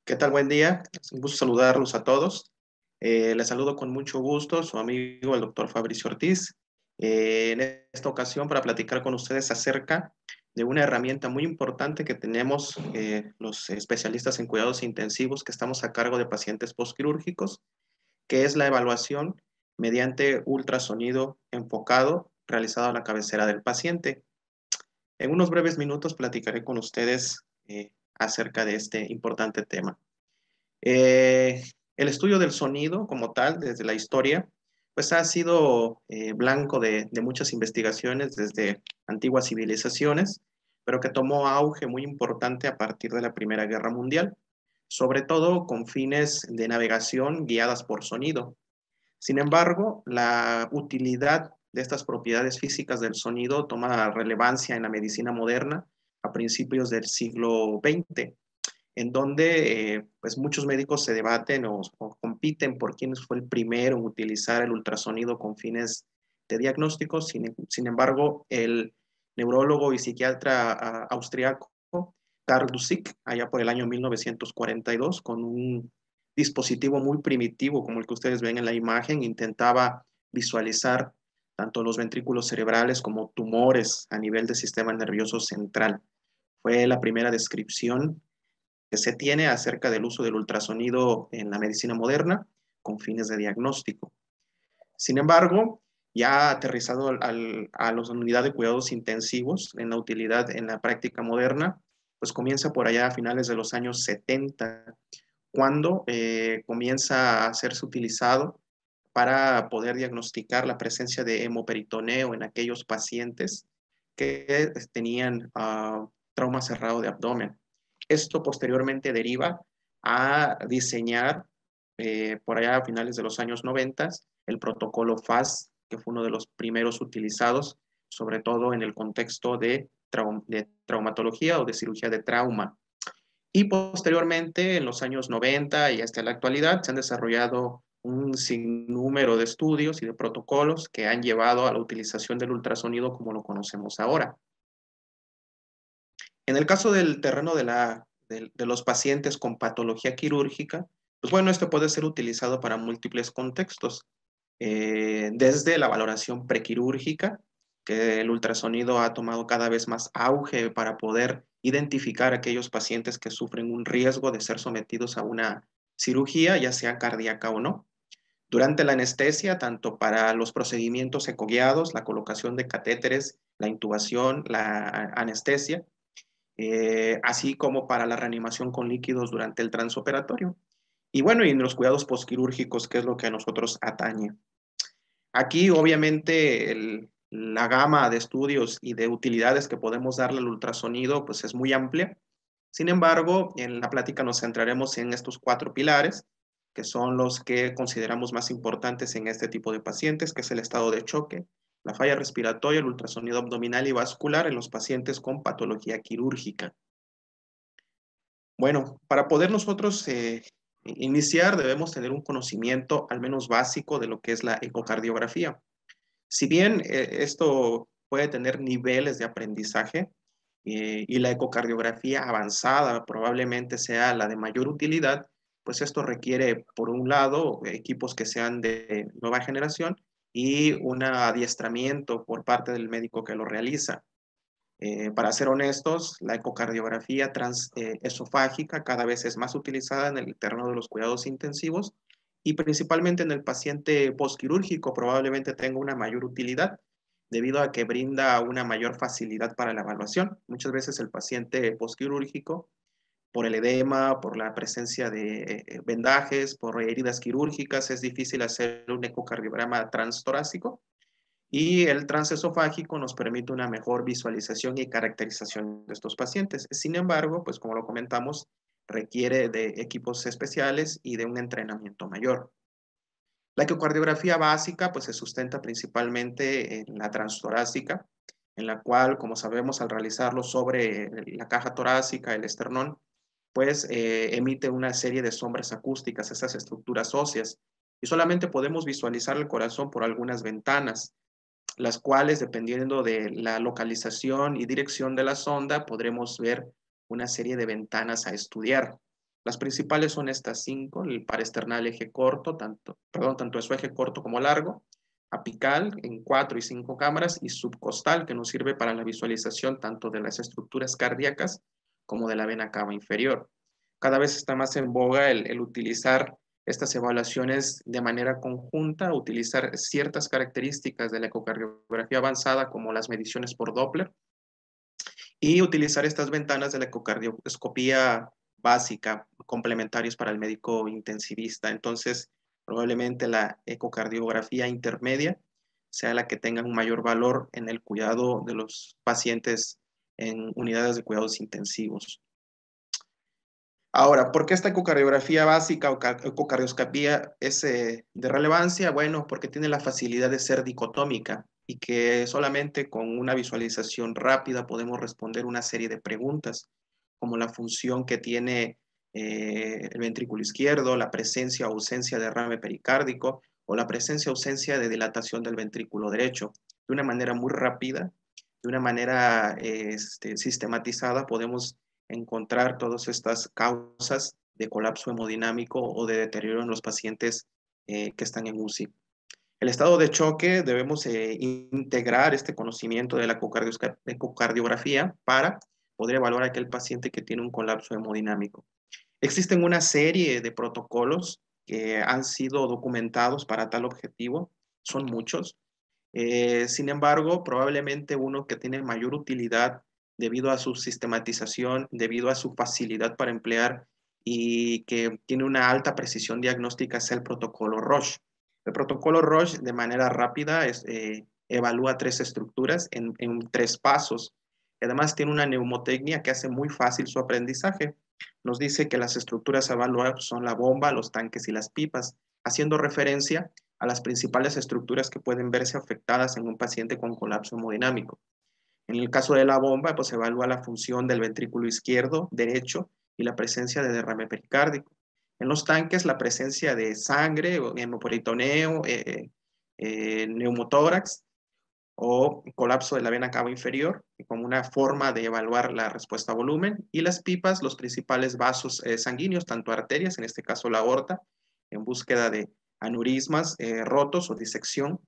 ¿Qué tal? Buen día. Es un gusto saludarlos a todos. Les saludo con mucho gusto, su amigo el doctor Fabricio Ortiz. En esta ocasión para platicar con ustedes acerca de una herramienta muy importante que tenemos los especialistas en cuidados intensivos que estamos a cargo de pacientes postquirúrgicos, que es la evaluación mediante ultrasonido enfocado realizado a la cabecera del paciente. En unos breves minutos platicaré con ustedes acerca de este importante tema. Eh, el estudio del sonido como tal, desde la historia, pues ha sido blanco de muchas investigaciones desde antiguas civilizaciones, pero que tomó auge muy importante a partir de la Primera Guerra Mundial, sobre todo con fines de navegación guiadas por sonido. Sin embargo, la utilidad de estas propiedades físicas del sonido toma relevancia en la medicina moderna a principios del siglo XX, en donde pues muchos médicos se debaten o compiten por quién fue el primero en utilizar el ultrasonido con fines de diagnóstico. Sin embargo, el neurólogo y psiquiatra austriaco Karl Dussig, allá por el año 1942, con un dispositivo muy primitivo como el que ustedes ven en la imagen, intentaba visualizar tanto los ventrículos cerebrales como tumores a nivel del sistema nervioso central. Fue la primera descripción que se tiene acerca del uso del ultrasonido en la medicina moderna con fines de diagnóstico. Sin embargo, ya aterrizado a la unidad de cuidados intensivos en la utilidad en la práctica moderna, pues comienza por allá a finales de los años 70, cuando comienza a serse utilizado para poder diagnosticar la presencia de hemoperitoneo en aquellos pacientes que tenían trauma cerrado de abdomen. Esto posteriormente deriva a diseñar, por allá a finales de los años 90, el protocolo FAST, que fue uno de los primeros utilizados, sobre todo en el contexto de traumatología o de cirugía de trauma. Y posteriormente, en los años 90 y hasta la actualidad, se han desarrollado un sinnúmero de estudios y de protocolos que han llevado a la utilización del ultrasonido como lo conocemos ahora. En el caso del terreno de los pacientes con patología quirúrgica, pues bueno, esto puede ser utilizado para múltiples contextos, desde la valoración prequirúrgica, que el ultrasonido ha tomado cada vez más auge para poder identificar a aquellos pacientes que sufren un riesgo de ser sometidos a una cirugía, ya sea cardíaca o no. Durante la anestesia, tanto para los procedimientos ecoguiados, la colocación de catéteres, la intubación, la anestesia, así como para la reanimación con líquidos durante el transoperatorio. Y bueno, y en los cuidados postquirúrgicos, que es lo que a nosotros atañe. Aquí, obviamente, la gama de estudios y de utilidades que podemos darle al ultrasonido, pues es muy amplia. Sin embargo, en la plática nos centraremos en estos cuatro pilares, que son los que consideramos más importantes en este tipo de pacientes, que es el estado de choque, la falla respiratoria, el ultrasonido abdominal y vascular en los pacientes con patología quirúrgica. Bueno, para poder nosotros iniciar debemos tener un conocimiento al menos básico de lo que es la ecocardiografía. Si bien esto puede tener niveles de aprendizaje y la ecocardiografía avanzada probablemente sea la de mayor utilidad, pues esto requiere, por un lado, equipos que sean de nueva generación y un adiestramiento por parte del médico que lo realiza. Para ser honestos, la ecocardiografía esofágica cada vez es más utilizada en el terreno de los cuidados intensivos y principalmente en el paciente postquirúrgico probablemente tenga una mayor utilidad debido a que brinda una mayor facilidad para la evaluación. Muchas veces el paciente postquirúrgico, por el edema, por la presencia de vendajes, por heridas quirúrgicas, es difícil hacer un ecocardiograma transtorácico y el transesofágico nos permite una mejor visualización y caracterización de estos pacientes. Sin embargo, pues como lo comentamos, requiere de equipos especiales y de un entrenamiento mayor. La ecocardiografía básica pues se sustenta principalmente en la transtorácica, en la cual, como sabemos, al realizarlo sobre la caja torácica, el esternón, pues emite una serie de sombras acústicas, esas estructuras óseas, y solamente podemos visualizar el corazón por algunas ventanas, las cuales, dependiendo de la localización y dirección de la sonda, podremos ver una serie de ventanas a estudiar. Las principales son estas 5: el paresternal eje corto, tanto en su eje corto como largo, apical en 4 y 5 cámaras, y subcostal, que nos sirve para la visualización tanto de las estructuras cardíacas como de la vena cava inferior. Cada vez está más en boga el utilizar estas evaluaciones de manera conjunta, utilizar ciertas características de la ecocardiografía avanzada, como las mediciones por Doppler, y utilizar estas ventanas de la ecocardioscopía básica, complementarios para el médico intensivista. Entonces, probablemente la ecocardiografía intermedia sea la que tenga un mayor valor en el cuidado de los pacientes en unidades de cuidados intensivos. Ahora, ¿por qué esta ecocardiografía básica o ecocardioscopía es de relevancia? Bueno, porque tiene la facilidad de ser dicotómica y que solamente con una visualización rápida podemos responder una serie de preguntas, como la función que tiene el ventrículo izquierdo, la presencia o ausencia de derrame pericárdico o la presencia o ausencia de dilatación del ventrículo derecho. De una manera muy rápida, de una manera sistematizada, podemos encontrar todas estas causas de colapso hemodinámico o de deterioro en los pacientes que están en UCI. El estado de choque, debemos integrar este conocimiento de la ecocardiografía para poder evaluar a aquel paciente que tiene un colapso hemodinámico. Existen una serie de protocolos que han sido documentados para tal objetivo, son muchos. Sin embargo, probablemente uno que tiene mayor utilidad debido a su sistematización, debido a su facilidad para emplear y que tiene una alta precisión diagnóstica es el protocolo Roche. El protocolo Roche, de manera rápida, evalúa 3 estructuras en 3 pasos. Además, tiene una neumotecnia que hace muy fácil su aprendizaje. Nos dice que las estructuras a evaluar son la bomba, los tanques y las pipas, haciendo referencia a las principales estructuras que pueden verse afectadas en un paciente con colapso hemodinámico. En el caso de la bomba, pues se evalúa la función del ventrículo izquierdo, derecho y la presencia de derrame pericárdico. En los tanques, la presencia de sangre, hemoperitoneo, neumotórax o colapso de la vena cava inferior, como una forma de evaluar la respuesta a volumen. Y las pipas, los principales vasos sanguíneos, tanto arterias, en este caso la aorta, en búsqueda de aneurismas rotos o disección,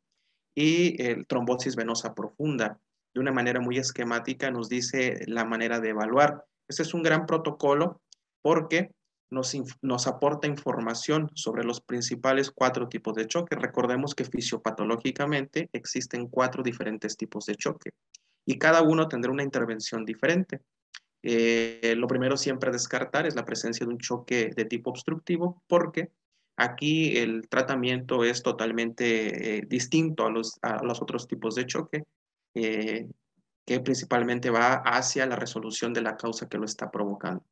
y trombosis venosa profunda. De una manera muy esquemática nos dice la manera de evaluar. Este es un gran protocolo porque nos aporta información sobre los principales 4 tipos de choque. Recordemos que fisiopatológicamente existen 4 diferentes tipos de choque y cada uno tendrá una intervención diferente. Lo primero siempre a descartar es la presencia de un choque de tipo obstructivo, porque aquí el tratamiento es totalmente distinto a los otros tipos de choque, eh, que principalmente va hacia la resolución de la causa que lo está provocando.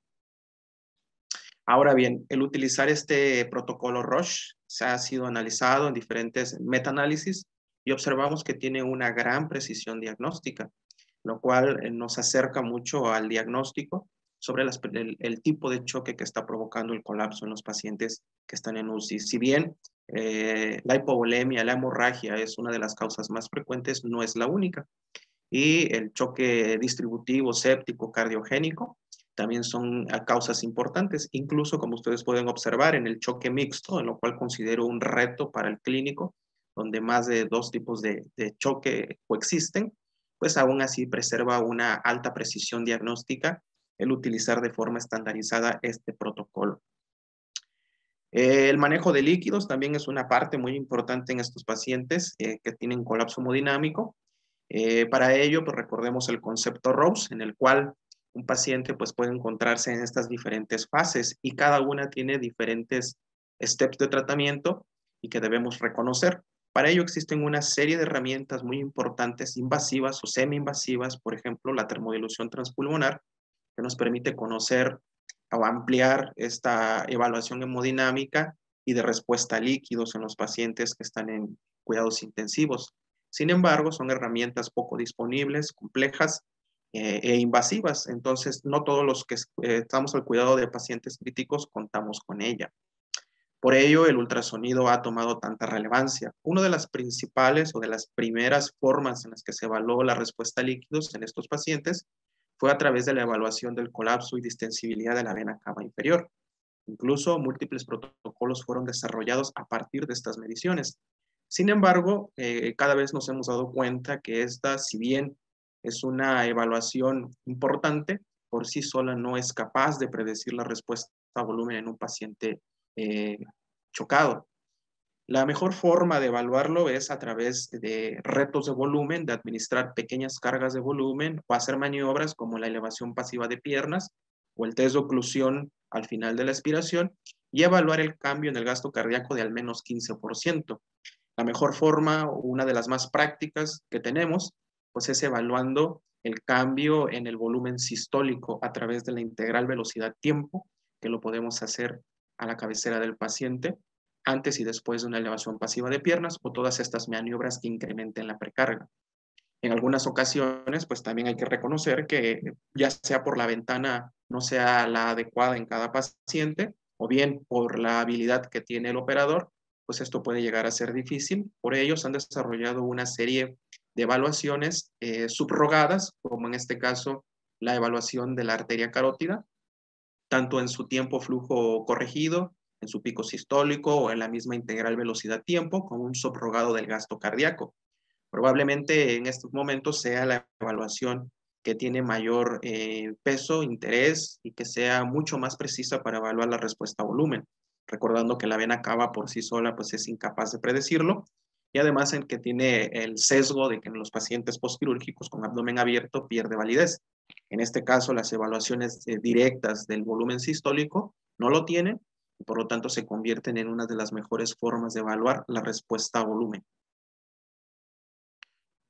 Ahora bien, el utilizar este protocolo Roche se ha sido analizado en diferentes metaanálisis y observamos que tiene una gran precisión diagnóstica, lo cual nos acerca mucho al diagnóstico sobre el tipo de choque que está provocando el colapso en los pacientes que están en UCI. Si bien la hipovolemia, la hemorragia es una de las causas más frecuentes, no es la única. Y el choque distributivo, séptico, cardiogénico, también son causas importantes, incluso como ustedes pueden observar en el choque mixto, en lo cual considero un reto para el clínico, donde más de 2 tipos de choque coexisten, pues aún así preserva una alta precisión diagnóstica el utilizar de forma estandarizada este protocolo. El manejo de líquidos también es una parte muy importante en estos pacientes que tienen colapso hemodinámico. Para ello, pues recordemos el concepto Rose, en el cual un paciente pues, puede encontrarse en estas diferentes fases y cada una tiene diferentes steps de tratamiento y que debemos reconocer. Para ello existen una serie de herramientas muy importantes, invasivas o semi-invasivas, por ejemplo, la termodilución transpulmonar, que nos permite conocer o ampliar esta evaluación hemodinámica y de respuesta a líquidos en los pacientes que están en cuidados intensivos. Sin embargo, son herramientas poco disponibles, complejas e invasivas. Entonces, no todos los que estamos al cuidado de pacientes críticos contamos con ella. Por ello, el ultrasonido ha tomado tanta relevancia. Una de las principales o de las primeras formas en las que se evaluó la respuesta a líquidos en estos pacientes fue a través de la evaluación del colapso y distensibilidad de la vena cava inferior. Incluso múltiples protocolos fueron desarrollados a partir de estas mediciones. Sin embargo, cada vez nos hemos dado cuenta que esta, si bien es una evaluación importante, por sí sola no es capaz de predecir la respuesta a volumen en un paciente eh, chocado. La mejor forma de evaluarlo es a través de retos de volumen, de administrar pequeñas cargas de volumen o hacer maniobras como la elevación pasiva de piernas o el test de oclusión al final de la expiración y evaluar el cambio en el gasto cardíaco de al menos 15%. La mejor forma, una de las más prácticas que tenemos, pues es evaluando el cambio en el volumen sistólico a través de la integral velocidad-tiempo, que lo podemos hacer a la cabecera del paciente antes y después de una elevación pasiva de piernas o todas estas maniobras que incrementen la precarga. En algunas ocasiones, pues también hay que reconocer que ya sea por la ventana no sea la adecuada en cada paciente o bien por la habilidad que tiene el operador, pues esto puede llegar a ser difícil. Por ello, se han desarrollado una serie de evaluaciones subrogadas, como en este caso la evaluación de la arteria carótida, tanto en su tiempo flujo corregido, en su pico sistólico o en la misma integral velocidad-tiempo, como un subrogado del gasto cardíaco. Probablemente en estos momentos sea la evaluación que tiene mayor peso, interés y que sea mucho más precisa para evaluar la respuesta a volumen. Recordando que la vena cava por sí sola pues es incapaz de predecirlo y además en que tiene el sesgo de que en los pacientes postquirúrgicos con abdomen abierto pierde validez. En este caso, las evaluaciones directas del volumen sistólico no lo tienen y por lo tanto se convierten en una de las mejores formas de evaluar la respuesta a volumen.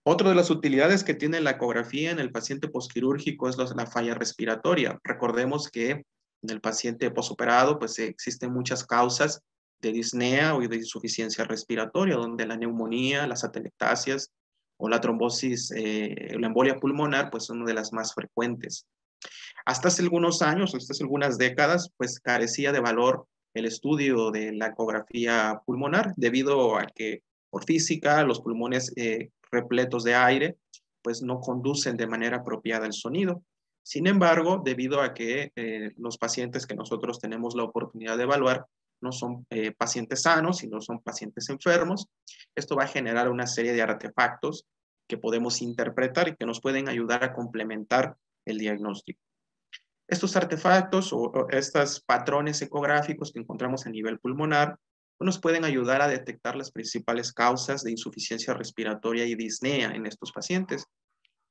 Otra de las utilidades que tiene la ecografía en el paciente posquirúrgico es la falla respiratoria. Recordemos que en el paciente posoperado pues existen muchas causas de disnea o de insuficiencia respiratoria, donde la neumonía, las atelectasias o la trombosis, la embolia pulmonar pues son una de las más frecuentes. Hasta hace algunos años, hasta hace algunas décadas, pues carecía de valor el estudio de la ecografía pulmonar debido a que por física los pulmones repletos de aire pues no conducen de manera apropiada el sonido. Sin embargo, debido a que los pacientes que nosotros tenemos la oportunidad de evaluar no son pacientes sanos, sino son pacientes enfermos, esto va a generar una serie de artefactos que podemos interpretar y que nos pueden ayudar a complementar el diagnóstico. Estos artefactos o estos patrones ecográficos que encontramos a nivel pulmonar nos pueden ayudar a detectar las principales causas de insuficiencia respiratoria y disnea en estos pacientes.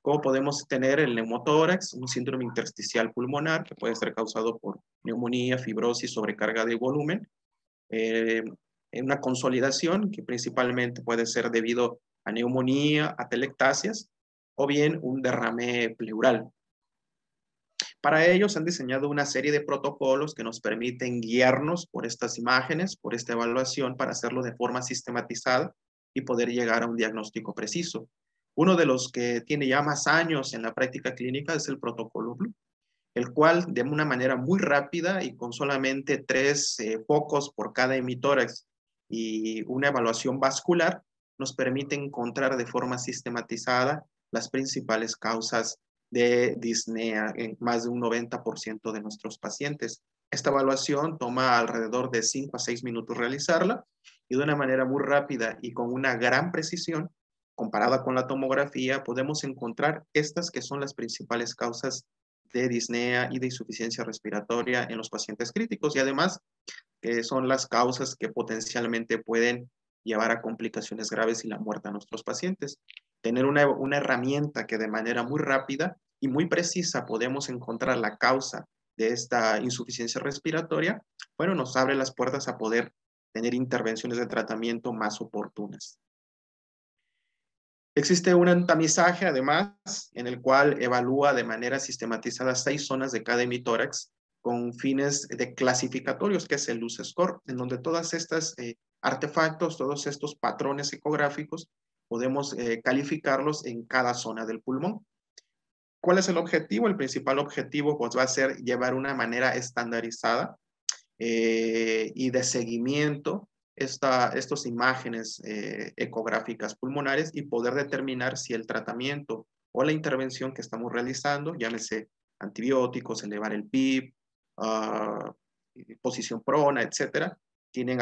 Como podemos tener el neumotórax, un síndrome intersticial pulmonar que puede ser causado por neumonía, fibrosis, sobrecarga de volumen, una consolidación que principalmente puede ser debido a neumonía, atelectasias o bien un derrame pleural. Para ello se han diseñado una serie de protocolos que nos permiten guiarnos por estas imágenes, por esta evaluación, para hacerlo de forma sistematizada y poder llegar a un diagnóstico preciso. Uno de los que tiene ya más años en la práctica clínica es el protocolo Blue, el cual de una manera muy rápida y con solamente 3 focos por cada hemitórax y una evaluación vascular, nos permite encontrar de forma sistematizada las principales causas de disnea en más de un 90% de nuestros pacientes. Esta evaluación toma alrededor de 5 a 6 minutos realizarla y de una manera muy rápida y con una gran precisión, comparada con la tomografía, podemos encontrar estas que son las principales causas de disnea y de insuficiencia respiratoria en los pacientes críticos y además que son las causas que potencialmente pueden llevar a complicaciones graves y la muerte a nuestros pacientes. Tener una herramienta que de manera muy rápida y muy precisa podemos encontrar la causa de esta insuficiencia respiratoria, bueno, nos abre las puertas a poder tener intervenciones de tratamiento más oportunas. Existe un tamizaje, además, en el cual evalúa de manera sistematizada 6 zonas de cada hemitórax con fines de clasificatorios, que es el LUCE Score, en donde todas estas artefactos, todos estos patrones ecográficos, podemos calificarlos en cada zona del pulmón. ¿Cuál es el objetivo? El principal objetivo pues, va a ser llevar una manera estandarizada y de seguimiento estas imágenes ecográficas pulmonares y poder determinar si el tratamiento o la intervención que estamos realizando, llámese antibióticos, elevar el PIB, posición prona, etcétera, tienen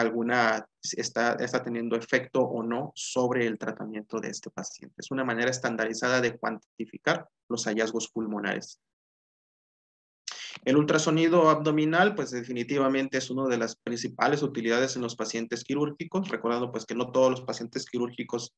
está teniendo efecto o no sobre el tratamiento de este paciente. Es una manera estandarizada de cuantificar los hallazgos pulmonares. El ultrasonido abdominal, pues definitivamente es una de las principales utilidades en los pacientes quirúrgicos, recordando pues que no todos los pacientes quirúrgicos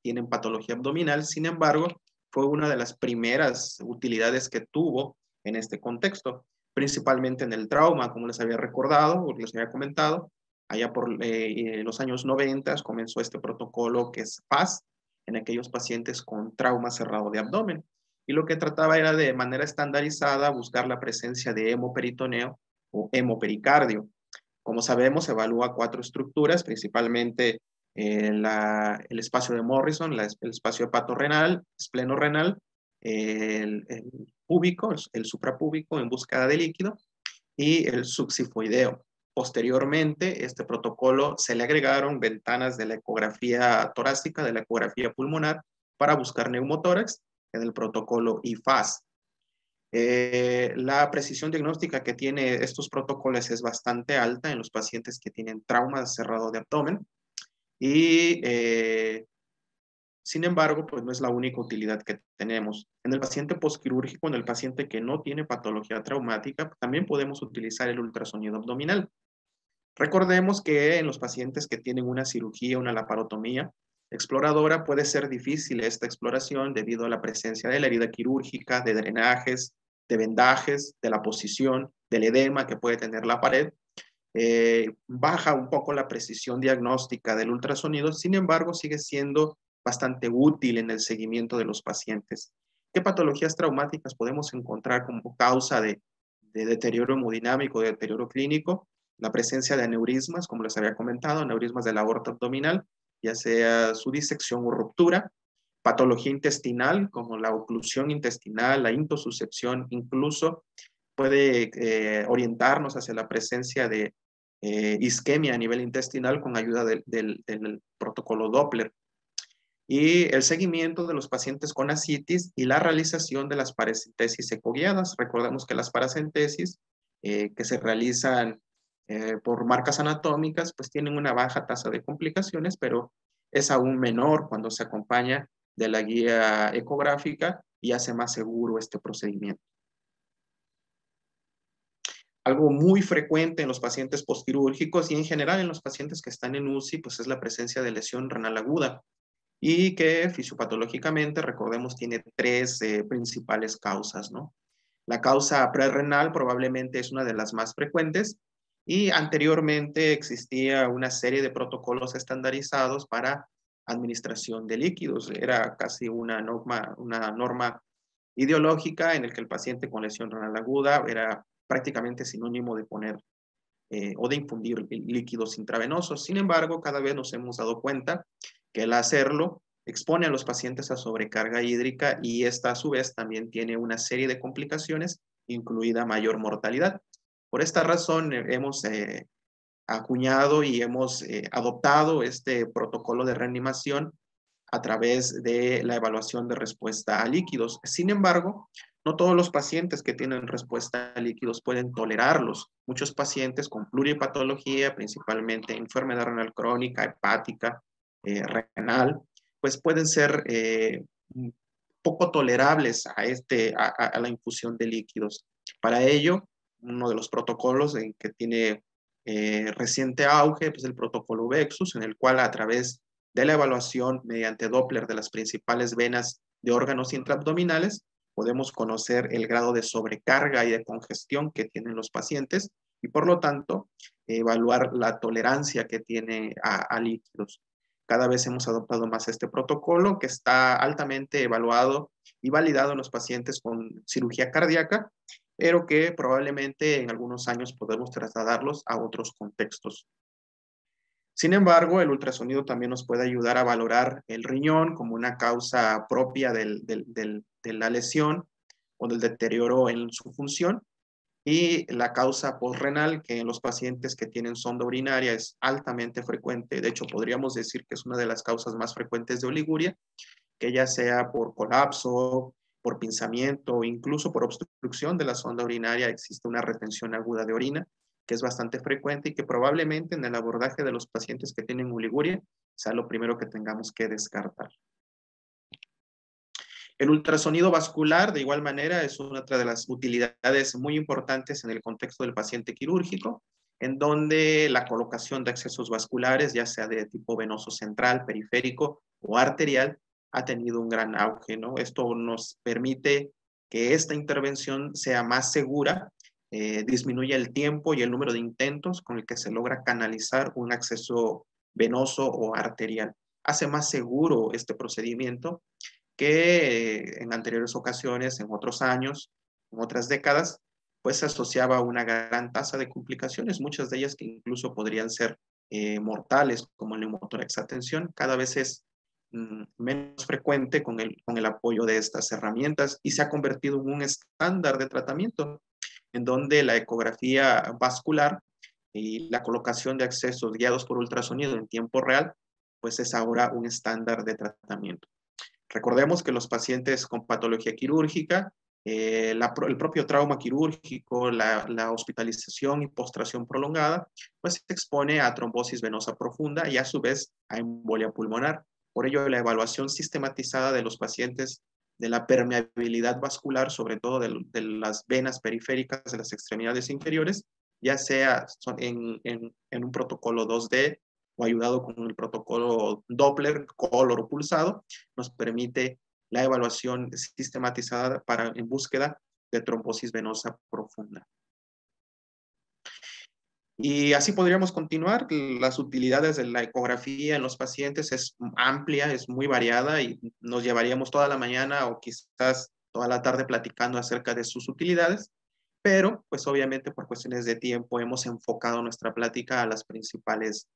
tienen patología abdominal, sin embargo, fue una de las primeras utilidades que tuvo en este contexto, principalmente en el trauma, como les había recordado, o les había comentado, allá por los años 90 comenzó este protocolo que es FAS, en aquellos pacientes con trauma cerrado de abdomen. Y lo que trataba era de manera estandarizada buscar la presencia de hemoperitoneo o hemopericardio. Como sabemos, se evalúa 4 estructuras, principalmente el espacio de Morrison, el espacio hepatorrenal, esplenorenal, el púbico, el suprapúbico en búsqueda de líquido y el subsifoideo. Posteriormente, este protocolo se le agregaron ventanas de la ecografía torácica, de la ecografía pulmonar, para buscar neumotórax en el protocolo IFAS. La precisión diagnóstica que tiene estos protocolos es bastante alta en los pacientes que tienen trauma cerrado de abdomen y sin embargo, pues no es la única utilidad que tenemos. En el paciente postquirúrgico, en el paciente que no tiene patología traumática, también podemos utilizar el ultrasonido abdominal. Recordemos que en los pacientes que tienen una cirugía, una laparotomía exploradora, puede ser difícil esta exploración debido a la presencia de la herida quirúrgica, de drenajes, de vendajes, de la posición, del edema que puede tener la pared. Baja un poco la precisión diagnóstica del ultrasonido, sin embargo, sigue siendo bastante útil en el seguimiento de los pacientes. ¿Qué patologías traumáticas podemos encontrar como causa de deterioro hemodinámico, de deterioro clínico? La presencia de aneurismas, como les había comentado, aneurismas de la aorta abdominal, ya sea su disección o ruptura, patología intestinal, como la oclusión intestinal, la intosuscepción, incluso puede orientarnos hacia la presencia de isquemia a nivel intestinal con ayuda del protocolo Doppler. Y el seguimiento de los pacientes con ascitis y la realización de las paracentesis ecoguiadas. Recordemos que las paracentesis que se realizan por marcas anatómicas, pues tienen una baja tasa de complicaciones, pero es aún menor cuando se acompaña de la guía ecográfica y hace más seguro este procedimiento. Algo muy frecuente en los pacientes postquirúrgicos y en general en los pacientes que están en UCI, pues es la presencia de lesión renal aguda y que fisiopatológicamente, recordemos, tiene 3 principales causas, ¿no? La causa prerrenal probablemente es una de las más frecuentes y anteriormente existía una serie de protocolos estandarizados para administración de líquidos. Era casi una norma ideológica en el que el paciente con lesión renal aguda era prácticamente sinónimo de poner o de infundir líquidos intravenosos. Sin embargo, cada vez nos hemos dado cuenta que el hacerlo expone a los pacientes a sobrecarga hídrica y esta a su vez también tiene una serie de complicaciones, incluida mayor mortalidad. Por esta razón hemos acuñado y hemos adoptado este protocolo de reanimación a través de la evaluación de respuesta a líquidos. Sin embargo, no todos los pacientes que tienen respuesta a líquidos pueden tolerarlos. Muchos pacientes con pluripatología, principalmente enfermedad renal crónica, hepática, renal, pues pueden ser poco tolerables a la infusión de líquidos. Para ello, uno de los protocolos que tiene reciente auge es el protocolo VEXUS, en el cual a través de la evaluación mediante Doppler de las principales venas de órganos intraabdominales, podemos conocer el grado de sobrecarga y de congestión que tienen los pacientes y por lo tanto evaluar la tolerancia que tiene a líquidos. Cada vez hemos adoptado más este protocolo que está altamente evaluado y validado en los pacientes con cirugía cardíaca, pero que probablemente en algunos años podemos trasladarlos a otros contextos. Sin embargo, el ultrasonido también nos puede ayudar a valorar el riñón como una causa propia de la lesión o del deterioro en su función y la causa postrenal, que en los pacientes que tienen sonda urinaria es altamente frecuente. De hecho, podríamos decir que es una de las causas más frecuentes de oliguria, que ya sea por colapso, por pinzamiento o incluso por obstrucción de la sonda urinaria, existe una retención aguda de orina que es bastante frecuente y que probablemente en el abordaje de los pacientes que tienen oliguria sea lo primero que tengamos que descartar. El ultrasonido vascular, de igual manera, es otra de las utilidades muy importantes en el contexto del paciente quirúrgico, en donde la colocación de accesos vasculares, ya sea de tipo venoso central, periférico o arterial, ha tenido un gran auge, ¿no? Esto nos permite que esta intervención sea más segura, disminuye el tiempo y el número de intentos con el que se logra canalizar un acceso venoso o arterial. Hace más seguro este procedimiento que en anteriores ocasiones, en otros años, en otras décadas, pues se asociaba a una gran tasa de complicaciones, muchas de ellas que incluso podrían ser mortales, como el neumotórax a tensión. Cada vez es menos frecuente con el apoyo de estas herramientas y se ha convertido en un estándar de tratamiento, en donde la ecografía vascular y la colocación de accesos guiados por ultrasonido en tiempo real, pues es ahora un estándar de tratamiento. Recordemos que los pacientes con patología quirúrgica, el propio trauma quirúrgico, la hospitalización y postración prolongada, pues se expone a trombosis venosa profunda y a su vez a embolia pulmonar. Por ello, la evaluación sistematizada de los pacientes de la permeabilidad vascular, sobre todo de las venas periféricas de las extremidades inferiores, ya sea en un protocolo 2D o ayudado con el protocolo Doppler, color o pulsado, nos permite la evaluación sistematizada en búsqueda de trombosis venosa profunda. Y así podríamos continuar. Las utilidades de la ecografía en los pacientes es amplia, es muy variada y nos llevaríamos toda la mañana o quizás toda la tarde platicando acerca de sus utilidades, pero pues obviamente por cuestiones de tiempo hemos enfocado nuestra plática a las principales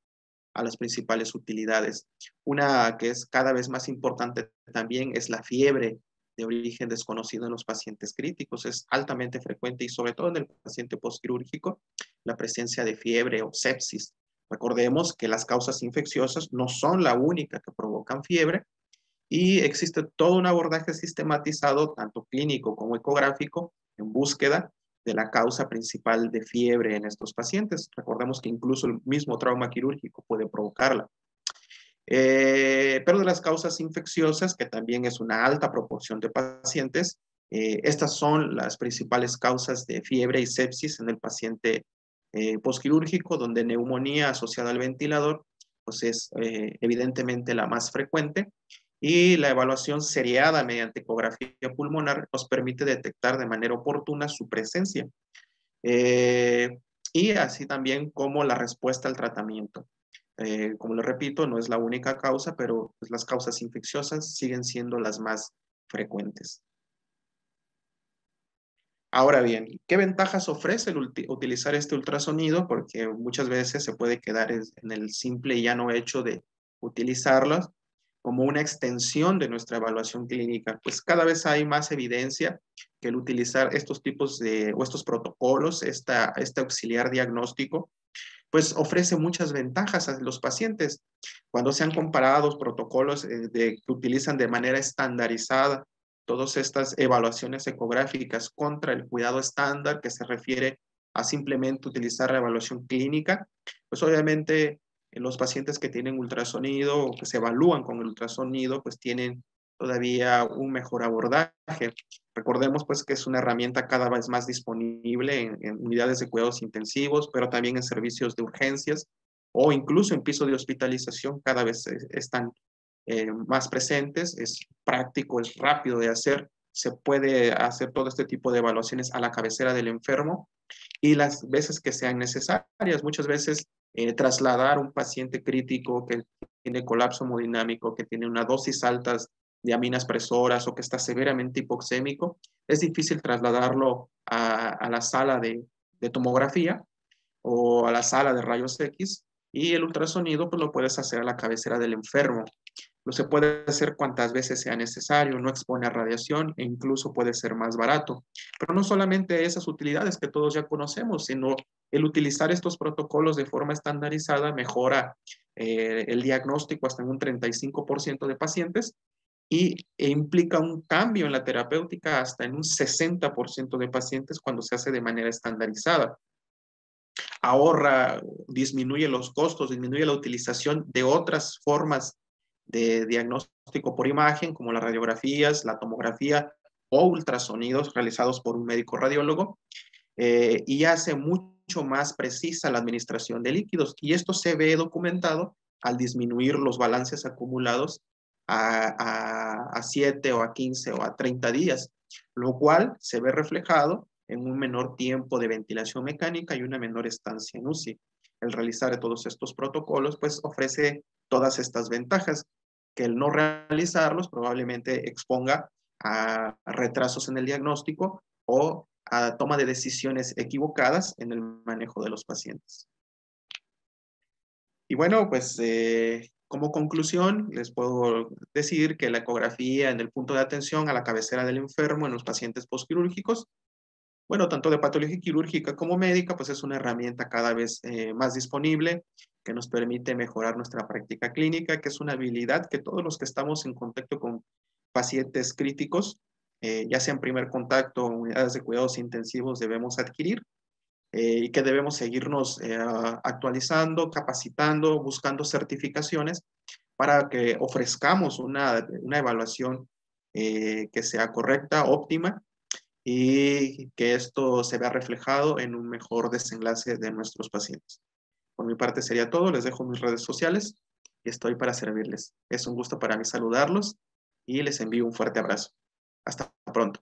utilidades. Una que es cada vez más importante también es la fiebre de origen desconocido en los pacientes críticos. Es altamente frecuente y sobre todo en el paciente postquirúrgico la presencia de fiebre o sepsis. Recordemos que las causas infecciosas no son la única que provocan fiebre y existe todo un abordaje sistematizado, tanto clínico como ecográfico, en búsqueda de la causa principal de fiebre en estos pacientes. Recordemos que incluso el mismo trauma quirúrgico puede provocarla. Pero de las causas infecciosas, que también es una alta proporción de pacientes, estas son las principales causas de fiebre y sepsis en el paciente postquirúrgico, donde neumonía asociada al ventilador pues es evidentemente la más frecuente y la evaluación seriada mediante ecografía pulmonar nos permite detectar de manera oportuna su presencia y así también como la respuesta al tratamiento. Como lo repito, no es la única causa, pero pues, las causas infecciosas siguen siendo las más frecuentes. Ahora bien, ¿qué ventajas ofrece utilizar este ultrasonido? Porque muchas veces se puede quedar en el simple y llano hecho de utilizarlos como una extensión de nuestra evaluación clínica. Pues cada vez hay más evidencia que el utilizar estos tipos o estos protocolos, este auxiliar diagnóstico, pues ofrece muchas ventajas a los pacientes. Cuando se han comparado protocolos que utilizan de manera estandarizada todas estas evaluaciones ecográficas contra el cuidado estándar que se refiere a simplemente utilizar la evaluación clínica, pues obviamente los pacientes que tienen ultrasonido o que se evalúan con el ultrasonido, pues tienen todavía un mejor abordaje. Recordemos pues que es una herramienta cada vez más disponible en unidades de cuidados intensivos, pero también en servicios de urgencias o incluso en piso de hospitalización cada vez están más presentes, es práctico, es rápido de hacer, se puede hacer todo este tipo de evaluaciones a la cabecera del enfermo y las veces que sean necesarias. Muchas veces trasladar un paciente crítico que tiene colapso hemodinámico, que tiene una dosis altas de aminas presoras o que está severamente hipoxémico, es difícil trasladarlo a la sala de tomografía o a la sala de rayos X y el ultrasonido pues lo puedes hacer a la cabecera del enfermo. Lo se puede hacer cuantas veces sea necesario, no expone a radiación e incluso puede ser más barato. Pero no solamente esas utilidades que todos ya conocemos, sino el utilizar estos protocolos de forma estandarizada mejora el diagnóstico hasta en un 35% de pacientes e implica un cambio en la terapéutica hasta en un 60% de pacientes cuando se hace de manera estandarizada. ahorra, disminuye los costos, disminuye la utilización de otras formas de diagnóstico por imagen, como las radiografías, la tomografía o ultrasonidos realizados por un médico radiólogo, y hace mucho más precisa la administración de líquidos. Y esto se ve documentado al disminuir los balances acumulados a 7 o a 15 o a 30 días, lo cual se ve reflejado en un menor tiempo de ventilación mecánica y una menor estancia en UCI. El realizar todos estos protocolos pues ofrece todas estas ventajas, que el no realizarlos probablemente exponga a retrasos en el diagnóstico o a toma de decisiones equivocadas en el manejo de los pacientes. Y bueno, pues como conclusión, les puedo decir que la ecografía en el punto de atención a la cabecera del enfermo en los pacientes postquirúrgicos, bueno, tanto de patología quirúrgica como médica, pues es una herramienta cada vez más disponible que nos permite mejorar nuestra práctica clínica, que es una habilidad que todos los que estamos en contacto con pacientes críticos, ya sea en primer contacto o unidades de cuidados intensivos, debemos adquirir y que debemos seguirnos actualizando, capacitando, buscando certificaciones para que ofrezcamos una evaluación que sea correcta, óptima, y que esto se vea reflejado en un mejor desenlace de nuestros pacientes. Por mi parte sería todo, les dejo mis redes sociales y estoy para servirles. Es un gusto para mí saludarlos y les envío un fuerte abrazo. Hasta pronto.